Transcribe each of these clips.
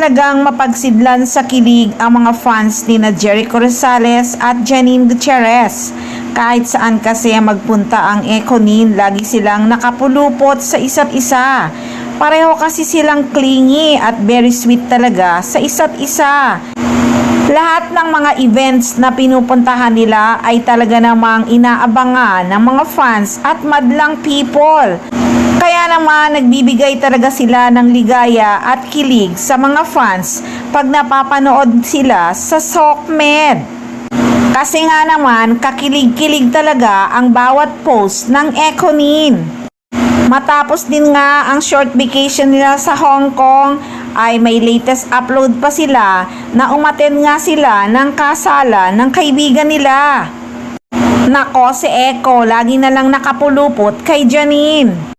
talagang mapagsidlan sa kilig ang mga fans ni na Jericho Rosales at Janine Gutierrez. Kahit saan kasi magpunta ang Ekonin, lagi silang nakapulupot sa isa't isa. Pareho kasi silang clingy at very sweet talaga sa isa't isa. Lahat ng mga events na pinupuntahan nila ay talaga namang inaabangan ng mga fans at madlang people. Kaya naman nagbibigay talaga sila ng ligaya at kilig sa mga fans pag napapanood sila sa SOCMED. Kasi nga naman kakilig-kilig talaga ang bawat post ng Ekonin. Matapos din nga ang short vacation nila sa Hong Kong ay may latest upload pa sila na umattend nga sila ng kasalan ng kaibigan nila. Nako, si Eko lagi na lang nakapulupot kay Janine.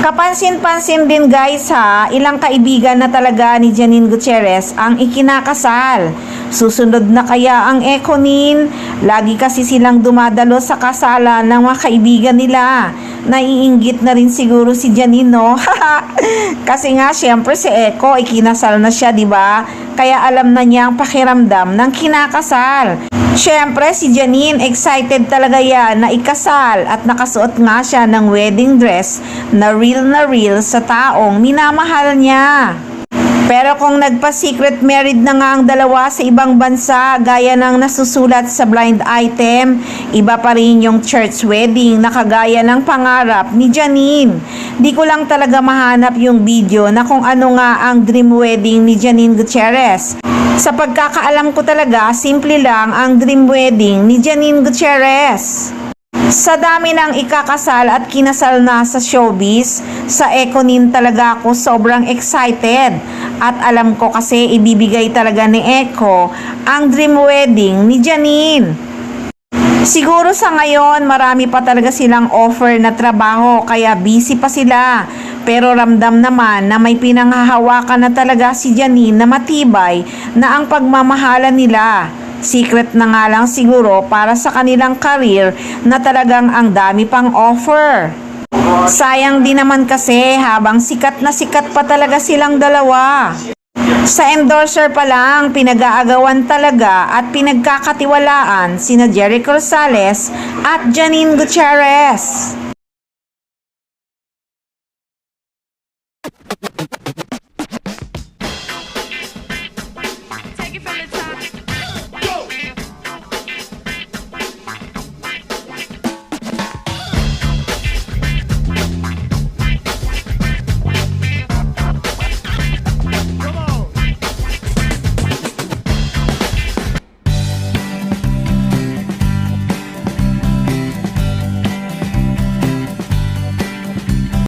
Kapansin-pansin din guys ha, ilang kaibigan na talaga ni Janine Gutierrez ang ikinakasal. Susunod na kaya ang Ekonin? Lagi kasi silang dumadalo sa kasalan ng mga kaibigan nila. Naiinggit na rin siguro si Janine, no? Kasi nga syempre si Eko ikinasal na siya, di ba? Kaya alam na niya ang pakiramdam ng kinakasal. Syempre si Janine excited talaga yan na ikasal at nakasuot nga siya ng wedding dress na real sa taong minamahal niya. Pero kung nagpa-secret married na nga ang dalawa sa ibang bansa gaya ng nasusulat sa blind item, iba pa rin yung church wedding na kagaya ng pangarap ni Janine. Di ko lang talaga mahanap yung video na kung ano nga ang dream wedding ni Janine Gutierrez. Sa pagkakaalam ko talaga, simple lang ang dream wedding ni Janine Gutierrez. Sa dami ng ikakasal at kinasal na sa showbiz, sa Ekonin talaga ako sobrang excited. At alam ko kasi ibibigay talaga ni Eko ang dream wedding ni Janine. Siguro sa ngayon marami pa talaga silang offer na trabaho kaya busy pa sila. Pero ramdam naman na may pinanghahawakan na talaga si Janine na matibay na ang pagmamahalan nila. Secret na nga lang siguro para sa kanilang career na talagang ang dami pang offer. Sayang din naman kasi habang sikat na sikat pa talaga silang dalawa. Sa endorser pa lang, pinag-aagawan talaga at pinagkakatiwalaan sina Jericho Rosales at Janine Gutierrez.